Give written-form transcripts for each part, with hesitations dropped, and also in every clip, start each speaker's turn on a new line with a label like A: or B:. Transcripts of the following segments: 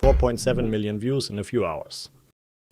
A: 4.7 million views in a few hours.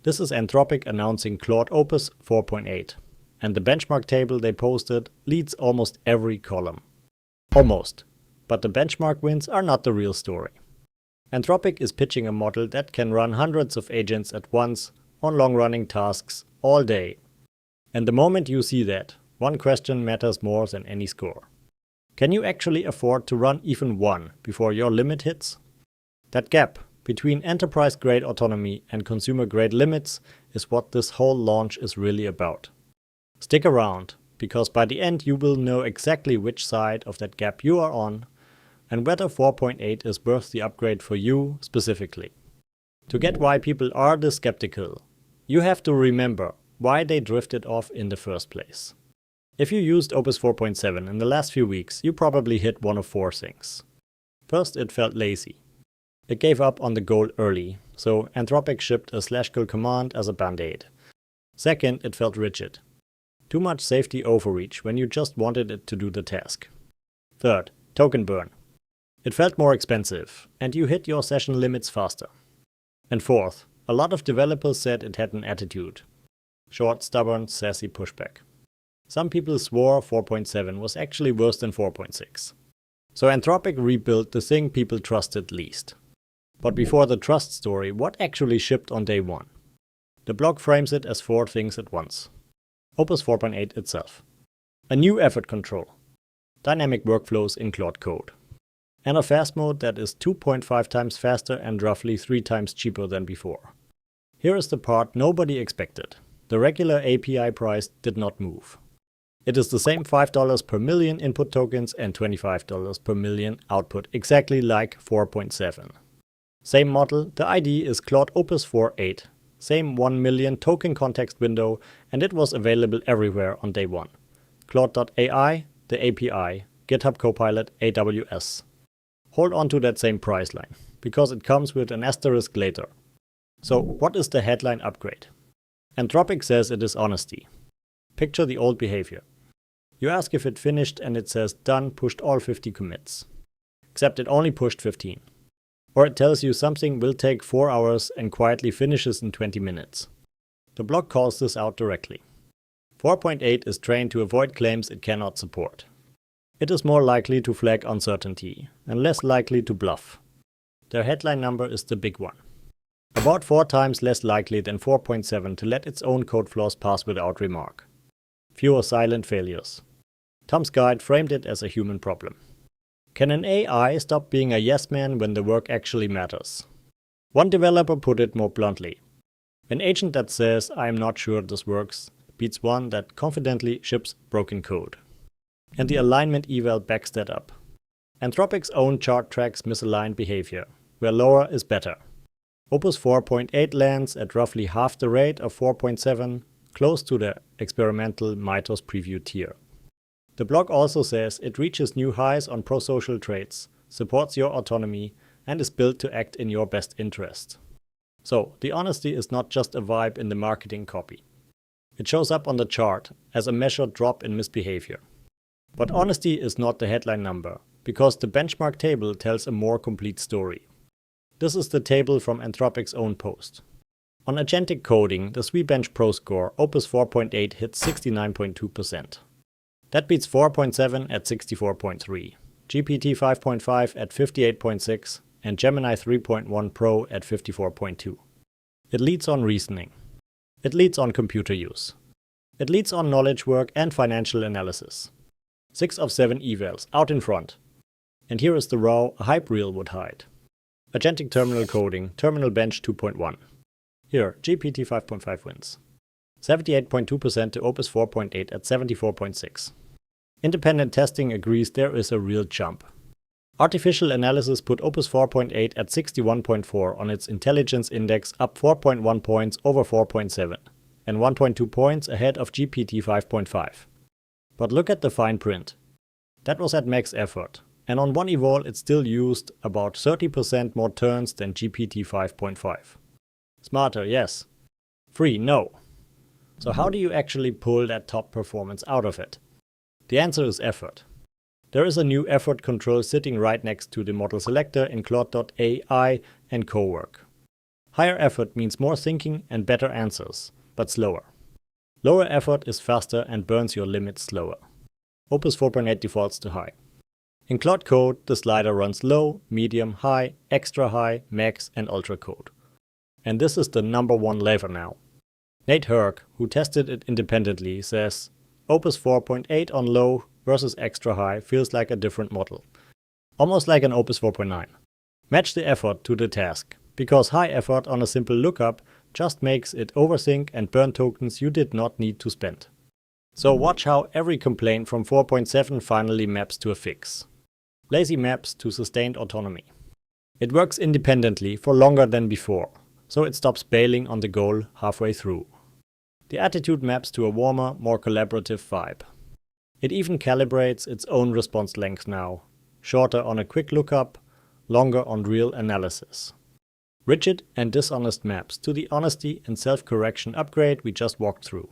A: This is Anthropic announcing Claude Opus 4.8, and the benchmark table they posted leads almost every column. Almost, but the benchmark wins are not the real story. Anthropic is pitching a model that can run hundreds of agents at once on long-running tasks all day. And the moment you see that, one question matters more than any score. Can you actually afford to run even one before your limit hits? That gap between enterprise-grade autonomy and consumer-grade limits is what this whole launch is really about. Stick around, because by the end you will know exactly which side of that gap you are on, and whether 4.8 is worth the upgrade for you specifically. To get why people are this skeptical, you have to remember why they drifted off in the first place. If you used Opus 4.7 in the last few weeks, you probably hit one of four things. First, it felt lazy. It gave up on the goal early, so Anthropic shipped a /kill command as a band-aid. Second, it felt rigid. Too much safety overreach when you just wanted it to do the task. Third, token burn. It felt more expensive, and you hit your session limits faster. And fourth, a lot of developers said it had an attitude. Short, stubborn, sassy pushback. Some people swore 4.7 was actually worse than 4.6. So Anthropic rebuilt the thing people trusted least. But before the trust story, what actually shipped on day one? The blog frames it as four things at once. Opus 4.8 itself. A new effort control. Dynamic workflows in Claude Code. And a fast mode that is 2.5 times faster and roughly 3 times cheaper than before. Here is the part nobody expected. The regular API price did not move. It is the same $5 per million input tokens and $25 per million output, exactly like 4.7. Same model, the ID is Claude Opus 4.8. Same 1 million token context window, and it was available everywhere on day one. Claude.ai, the API, GitHub Copilot, AWS. Hold on to that same price line, because it comes with an asterisk later. So what is the headline upgrade? Anthropic says it is honesty. Picture the old behavior. You ask if it finished and it says done, pushed all 50 commits. Except it only pushed 15. Or it tells you something will take 4 hours and quietly finishes in 20 minutes. The blog calls this out directly. 4.8 is trained to avoid claims it cannot support. It is more likely to flag uncertainty and less likely to bluff. Their headline number is the big one. About 4 times less likely than 4.7 to let its own code flaws pass without remark. Fewer silent failures. Tom's guide framed it as a human problem. Can an AI stop being a yes man when the work actually matters? One developer put it more bluntly. An agent that says, "I am not sure this works," beats one that confidently ships broken code. And the alignment eval backs that up. Anthropic's own chart tracks misaligned behavior, where lower is better. Opus 4.8 lands at roughly half the rate of 4.7, close to the experimental Mythos preview tier. The blog also says it reaches new highs on pro-social traits, supports your autonomy, and is built to act in your best interest. So, the honesty is not just a vibe in the marketing copy. It shows up on the chart as a measured drop in misbehavior. But honesty is not the headline number, because the benchmark table tells a more complete story. This is the table from Anthropic's own post. On agentic coding, the SWE-Bench Pro score, Opus 4.8 hits 69.2%. That beats 4.7 at 64.3, GPT 5.5 at 58.6, and Gemini 3.1 Pro at 54.2. It leads on reasoning. It leads on computer use. It leads on knowledge work and financial analysis. 6 of 7 evals, out in front. And here is the row a hype reel would hide. Agentic terminal coding, Terminal Bench 2.1. Here, GPT 5.5 wins. 78.2% to Opus 4.8 at 74.6. Independent testing agrees there is a real jump. Artificial analysis put Opus 4.8 at 61.4 on its intelligence index, up 4.1 points over 4.7, and 1.2 points ahead of GPT 5.5. But look at the fine print. That was at max effort, and on one eval it still used about 30% more turns than GPT 5.5. Smarter, yes. Free, no. So how do you actually pull that top performance out of it? The answer is effort. There is a new effort control sitting right next to the model selector in claude.ai, and co-work. Higher effort means more thinking and better answers, but slower. Lower effort is faster and burns your limits slower. Opus 4.8 defaults to high. In Claude Code, the slider runs low, medium, high, extra high, max, and Ultracode. And this is the #1 lever now. Nate Herc, who tested it independently, says, Opus 4.8 on low versus extra high feels like a different model. Almost like an Opus 4.9. Match the effort to the task, because high effort on a simple lookup just makes it overthink and burn tokens you did not need to spend. So watch how every complaint from 4.7 finally maps to a fix. Lazy maps to sustained autonomy. It works independently for longer than before, so it stops bailing on the goal halfway through. The attitude maps to a warmer, more collaborative vibe. It even calibrates its own response length now, shorter on a quick lookup, longer on real analysis. Rigid and dishonest maps to the honesty and self-correction upgrade we just walked through.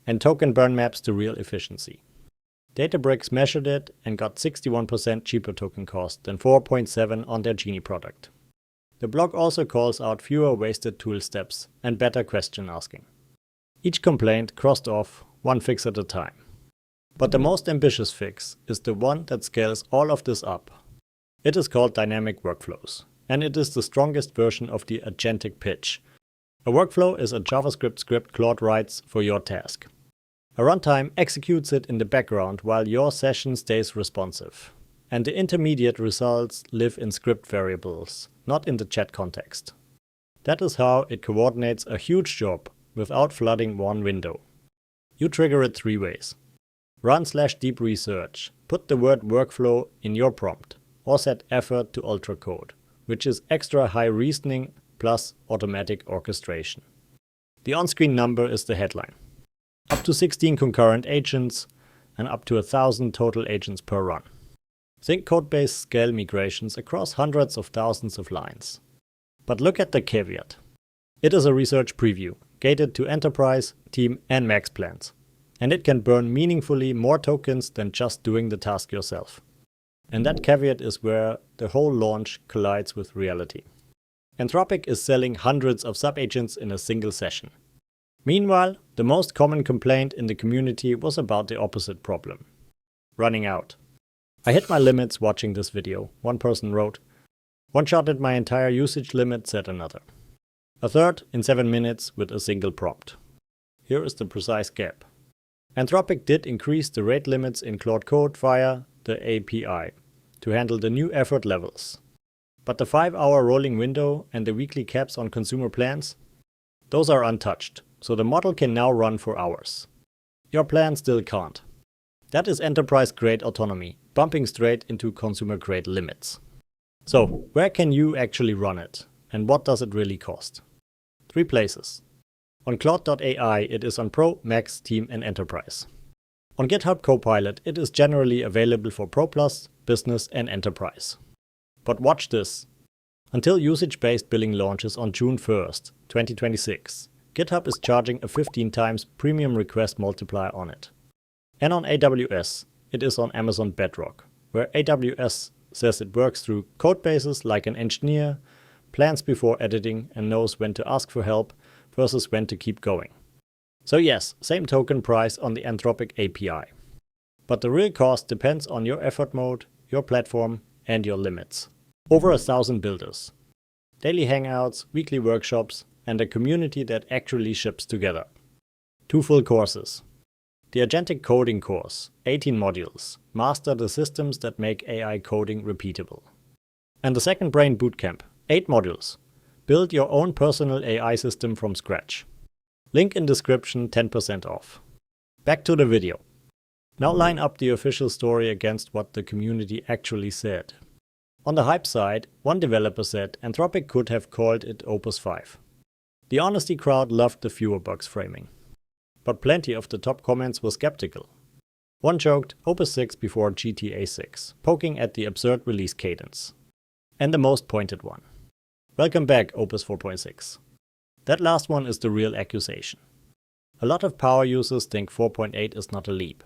A: And token burn maps to real efficiency. Databricks measured it and got 61% cheaper token cost than 4.7 on their Genie product. The blog also calls out fewer wasted tool steps and better question asking. Each complaint crossed off, one fix at a time. But the most ambitious fix is the one that scales all of this up. It is called Dynamic Workflows, and it is the strongest version of the agentic pitch. A workflow is a JavaScript script Claude writes for your task. A runtime executes it in the background while your session stays responsive. And the intermediate results live in script variables, not in the chat context. That is how it coordinates a huge job without flooding one window. You trigger it 3 ways. Run/deep research, put the word workflow in your prompt, or set effort to Ultracode, which is extra high reasoning plus automatic orchestration. The on-screen number is the headline. Up to 16 concurrent agents and up to 1,000 total agents per run. Think code-based scale migrations across hundreds of thousands of lines. But look at the caveat. It is a research preview, gated to enterprise, team, and max plans. And it can burn meaningfully more tokens than just doing the task yourself. And that caveat is where the whole launch collides with reality. Anthropic is selling hundreds of subagents in a single session. Meanwhile, the most common complaint in the community was about the opposite problem. Running out. I hit my limits watching this video, one person wrote. One-shotted my entire usage limit, said another. A third in 7 minutes with a single prompt. Here is the precise gap. Anthropic did increase the rate limits in Claude Code via the API to handle the new effort levels. But the 5-hour rolling window and the weekly caps on consumer plans, those are untouched, so the model can now run for hours. Your plan still can't. That is enterprise-grade autonomy, bumping straight into consumer-grade limits. So, where can you actually run it? And what does it really cost? 3 places. On claude.ai it is on Pro, Max, Team and Enterprise. On GitHub Copilot it is generally available for Pro Plus, Business and Enterprise. But watch this. Until usage-based billing launches on June 1st, 2026, GitHub is charging a 15 times premium request multiplier on it. And on AWS, it is on Amazon Bedrock, where AWS says it works through code bases like an engineer, plans before editing and knows when to ask for help versus when to keep going. So yes, same token price on the Anthropic API. But the real cost depends on your effort mode, your platform and your limits. Over 1,000 builders. Daily hangouts, weekly workshops and a community that actually ships together. 2 full courses. The Agentic Coding course, 18 modules, master the systems that make AI coding repeatable. And the Second Brain Bootcamp, 8 modules. Build your own personal AI system from scratch. Link in description, 10% off. Back to the video. Now line up the official story against what the community actually said. On the hype side, one developer said Anthropic could have called it Opus 5. The honesty crowd loved the fewer bugs framing. But plenty of the top comments were skeptical. One joked Opus 6 before GTA 6, poking at the absurd release cadence. And the most pointed one. Welcome back, Opus 4.6. That last one is the real accusation. A lot of power users think 4.8 is not a leap.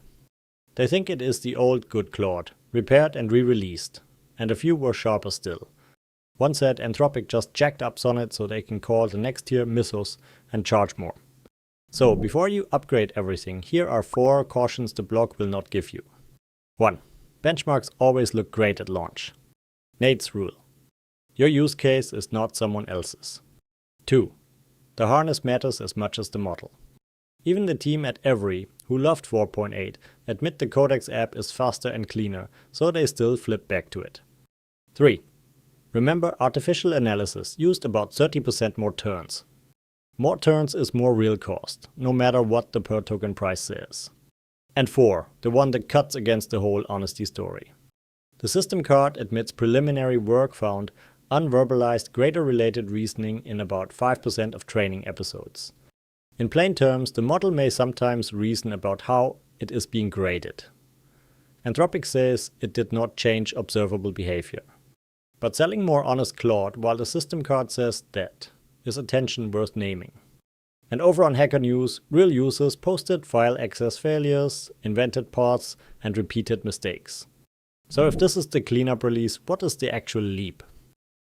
A: They think it is the old good Claude, repaired and re-released, and a few were sharper still. One said Anthropic just jacked up Sonnet so they can call the next tier Mythos and charge more. So, before you upgrade everything, here are 4 cautions the blog will not give you. 1. Benchmarks always look great at launch. Nate's rule. Your use case is not someone else's. 2. The harness matters as much as the model. Even the team at Every, who loved 4.8, admit the Codex app is faster and cleaner, so they still flip back to it. 3. Remember, artificial analysis used about 30% more turns. More turns is more real cost, no matter what the per token price says. And 4. The one that cuts against the whole honesty story. The system card admits preliminary work found unverbalized greater related reasoning in about 5% of training episodes. In plain terms, the model may sometimes reason about how it is being graded. Anthropic says it did not change observable behavior. But selling more honest Claude while the system card says that is attention worth naming. And over on Hacker News, real users posted file access failures, invented parts, and repeated mistakes. So if this is the cleanup release, what is the actual leap?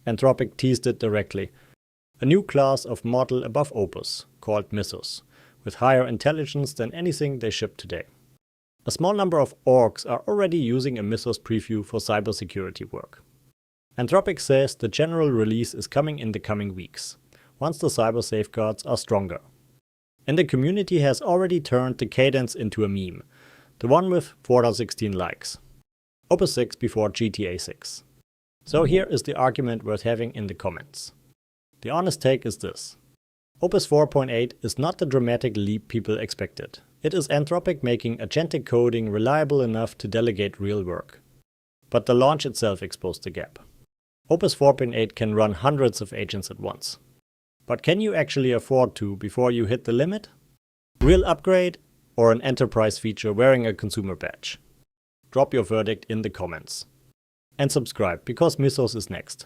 A: Anthropic teased it directly. A new class of model above Opus, called Mythos, with higher intelligence than anything they ship today. A small number of orgs are already using a Mythos preview for cybersecurity work. Anthropic says the general release is coming in the coming weeks, once the cyber safeguards are stronger. And the community has already turned the cadence into a meme, the one with 416 likes. Opus 6 before GTA 6. So here is the argument worth having in the comments. The honest take is this. Opus 4.8 is not the dramatic leap people expected. It is Anthropic making agentic coding reliable enough to delegate real work. But the launch itself exposed the gap. Opus 4.8 can run hundreds of agents at once. But can you actually afford to before you hit the limit? Real upgrade or an enterprise feature wearing a consumer badge? Drop your verdict in the comments. And subscribe, because Mythos is next.